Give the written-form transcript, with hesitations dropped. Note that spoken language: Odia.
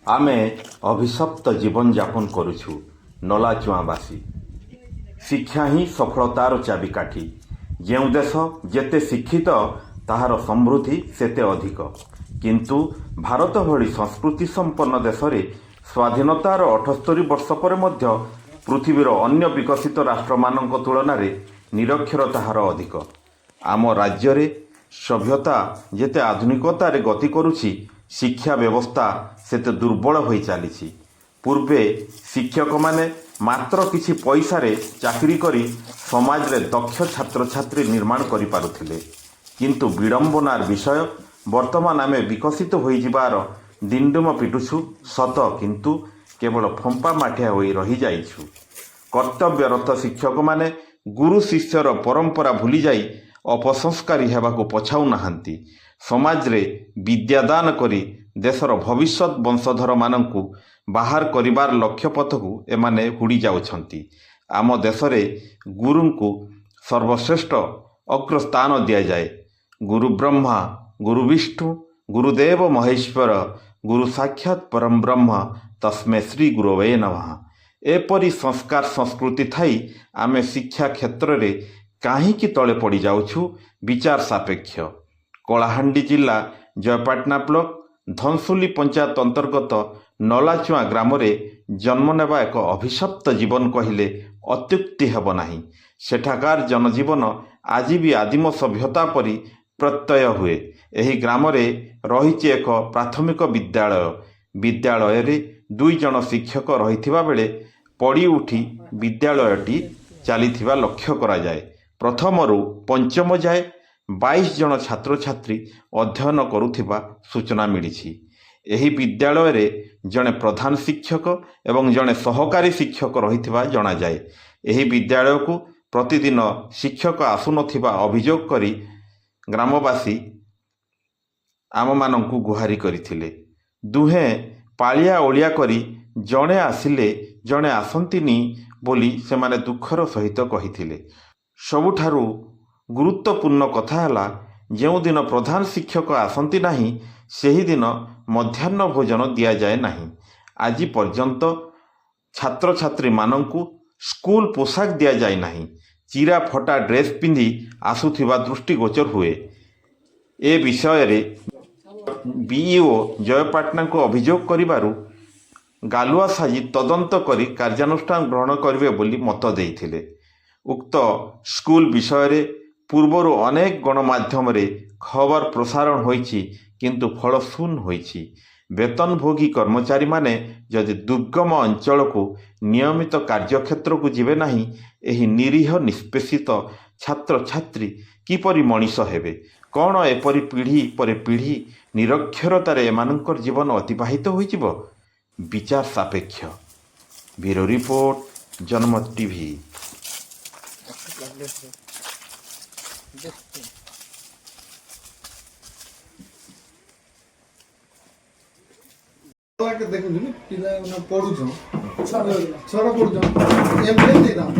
आमे अभिशप्त जीवन यापन करुछु नलाचुआबासी। शिक्षा ही सफलतार चाबिकाठी। ଯେଉଁ ଦେଶ ଯେତେ ଶିକ୍ଷିତ ତାହାର ସମୃଦ୍ଧି ସେତେ ଅଧିକ। କିନ୍ତୁ ଭାରତ ଭଳି ସଂସ୍କୃତି ସମ୍ପନ୍ନ ଦେଶରେ ସ୍ୱାଧୀନତାର 78 ବର୍ଷ ପରେ ମଧ୍ୟ ପୃଥିବୀର ଅନ୍ୟ ବିକଶିତ ରାଷ୍ଟ୍ରମାନଙ୍କ ତୁଳନାରେ ନିରକ୍ଷରତା ହାର ଅଧିକ। ଆମ ରାଜ୍ୟରେ ସଭ୍ୟତା ଯେତେ ଆଧୁନିକତାରେ ଗତି କରୁଛି, ଶିକ୍ଷା ବ୍ୟବସ୍ଥା ସେତେ ଦୁର୍ବଳ ହୋଇ ଚାଲିଛି। ପୂର୍ବେ ଶିକ୍ଷକମାନେ ମାତ୍ର କିଛି ପଇସାରେ ଚାକିରି କରି ସମାଜରେ ଦକ୍ଷ ଛାତ୍ରଛାତ୍ରୀ ନିର୍ମାଣ କରିପାରୁଥିଲେ। କିନ୍ତୁ ବିଡ଼ମ୍ବନାର ବିଷୟ, ବର୍ତ୍ତମାନ ଆମେ ବିକଶିତ ହୋଇଯିବାର ଦିଣ୍ଡୁମ ପିଟୁଛୁ ସତ, କିନ୍ତୁ କେବଳ ଫମ୍ପା ମାଠିଆ ହୋଇ ରହିଯାଇଛୁ। କର୍ତ୍ତବ୍ୟରତ ଶିକ୍ଷକମାନେ ଗୁରୁ ଶିଷ୍ୟର ପରମ୍ପରା ଭୁଲିଯାଇ ଅପସଂସ୍କାରୀ ହେବାକୁ ପଛାଉନାହାନ୍ତି। ସମାଜରେ ବିଦ୍ୟାଦାନ କରି ଦେଶର ଭବିଷ୍ୟତ ବଂଶଧରମାନଙ୍କୁ ବାହାର କରିବାର ଲକ୍ଷ୍ୟପଥକୁ ଏମାନେ ହୁଡ଼ି ଯାଉଛନ୍ତି। ଆମ ଦେଶରେ ଗୁରୁଙ୍କୁ ସର୍ବଶ୍ରେଷ୍ଠ ଅଗ୍ରସ୍ଥାନ ଦିଆଯାଏ। ଗୁରୁ ବ୍ରହ୍ମା ଗୁରୁ ବିଷ୍ଣୁ ଗୁରୁଦେବ ମହେଶ୍ୱର ଗୁରୁ ସାକ୍ଷାତ୍ ପରମ ବ୍ରହ୍ମ ତସ୍ମୈ ଶ୍ରୀ ଗୁରବେ ନମଃ। ଏପରି ସଂସ୍କାର ସଂସ୍କୃତି ଥାଇ ଆମେ ଶିକ୍ଷା କ୍ଷେତ୍ରରେ କାହିଁକି ତଳେ ପଡ଼ିଯାଉଛୁ? ବିଚାର ସାପେକ୍ଷ। କଳାହାଣ୍ଡି ଜିଲ୍ଲା ଜୟପାଟନା ବ୍ଲକ ଧନସୁଲି ପଞ୍ଚାୟତ ଅନ୍ତର୍ଗତ ନଲାଚୁଆଁ ଗ୍ରାମରେ ଜନ୍ମ ନେବା ଏକ ଅଭିଶପ୍ତ ଜୀବନ କହିଲେ ଅତ୍ୟୁକ୍ତି ହେବ ନାହିଁ। ସେଠାକାର ଜନଜୀବନ ଆଜି ବି ଆଦିମ ସଭ୍ୟତା ପରି ପ୍ରତ୍ୟୟ ହୁଏ। ଏହି ଗ୍ରାମରେ ରହିଛି ଏକ ପ୍ରାଥମିକ ବିଦ୍ୟାଳୟ। ବିଦ୍ୟାଳୟରେ 2 ଜଣ ଶିକ୍ଷକ ରହିଥିବା ବେଳେ ପଡ଼ି ଉଠି ବିଦ୍ୟାଳୟଟି ଚାଲିଥିବା ଲକ୍ଷ୍ୟ କରାଯାଏ। ପ୍ରଥମରୁ ପଞ୍ଚମ ଯାଏ 22 ଜଣ ଛାତ୍ରଛାତ୍ରୀ ଅଧ୍ୟୟନ କରୁଥିବା ସୂଚନା ମିଳିଛି। ଏହି ବିଦ୍ୟାଳୟରେ ଜଣେ ପ୍ରଧାନ ଶିକ୍ଷକ ଏବଂ ଜଣେ ସହକାରୀ ଶିକ୍ଷକ ରହିଥିବା ଜଣାଯାଏ। ଏହି ବିଦ୍ୟାଳୟକୁ ପ୍ରତିଦିନ ଶିକ୍ଷକ ଆସୁନଥିବା ଅଭିଯୋଗ କରି ଗ୍ରାମବାସୀ ଆମମାନଙ୍କୁ ଗୁହାରି କରିଥିଲେ। ଦୁହେଁ ପାଳିଆ ଓଳିଆ କରି ଜଣେ ଆସିଲେ ଜଣେ ଆସନ୍ତିନି ବୋଲି ସେମାନେ ଦୁଃଖର ସହିତ କହିଥିଲେ। ସବୁଠାରୁ ଗୁରୁତ୍ୱପୂର୍ଣ୍ଣ କଥା ହେଲା, ଯେଉଁଦିନ ପ୍ରଧାନ ଶିକ୍ଷକ ଆସନ୍ତି ନାହିଁ ସେହିଦିନ ମଧ୍ୟାହ୍ନ ଭୋଜନ ଦିଆଯାଏ ନାହିଁ। ଆଜି ପର୍ଯ୍ୟନ୍ତ ଛାତ୍ରଛାତ୍ରୀମାନଙ୍କୁ ସ୍କୁଲ ପୋଷାକ ଦିଆଯାଇ ନାହିଁ। ଚିରା ଫଟା ଡ୍ରେସ୍ ପିନ୍ଧି ଆସୁଥିବା ଦୃଷ୍ଟିଗୋଚର ହୁଏ। ଏ ବିଷୟରେ ବିଇଓ ଜୟପାଟନାଙ୍କୁ ଅଭିଯୋଗ କରିବାରୁ ଗାଲୁଆ ସାଜି ତଦନ୍ତ କରି କାର୍ଯ୍ୟାନୁଷ୍ଠାନ ଗ୍ରହଣ କରିବେ ବୋଲି ମତ ଦେଇଥିଲେ। ଉକ୍ତ ସ୍କୁଲ ବିଷୟରେ ପୂର୍ବରୁ ଅନେକ ଗଣମାଧ୍ୟମରେ ଖବର ପ୍ରସାରଣ ହୋଇଛି, କିନ୍ତୁ ଫଳ ଶୂନ ହୋଇଛି। ବେତନଭୋଗୀ କର୍ମଚାରୀମାନେ ଯଦି ଦୁର୍ଗମ ଅଞ୍ଚଳକୁ ନିୟମିତ କାର୍ଯ୍ୟକ୍ଷେତ୍ରକୁ ଯିବେ ନାହିଁ, ଏହି ନିରୀହ ନିଷ୍ପେଷିତ ଛାତ୍ରଛାତ୍ରୀ କିପରି ମଣିଷ ହେବେ? କ'ଣ ଏପରି ପିଢ଼ି ପରେ ପିଢ଼ି ନିରକ୍ଷରତାରେ ଏମାନଙ୍କର ଜୀବନ ଅତିବାହିତ ହୋଇଯିବ? ବିଚାର ସାପେକ୍ଷ। ବ୍ୟୁରୋ ରିପୋର୍ଟ, ଜନମତ ଟିଭି। ଦେଖୁଛୁ ପିଲା ପଢୁଛ ଛୁଆ ପଢୁଛ ଏମଡିଏମ ଦେଇଥାଉ।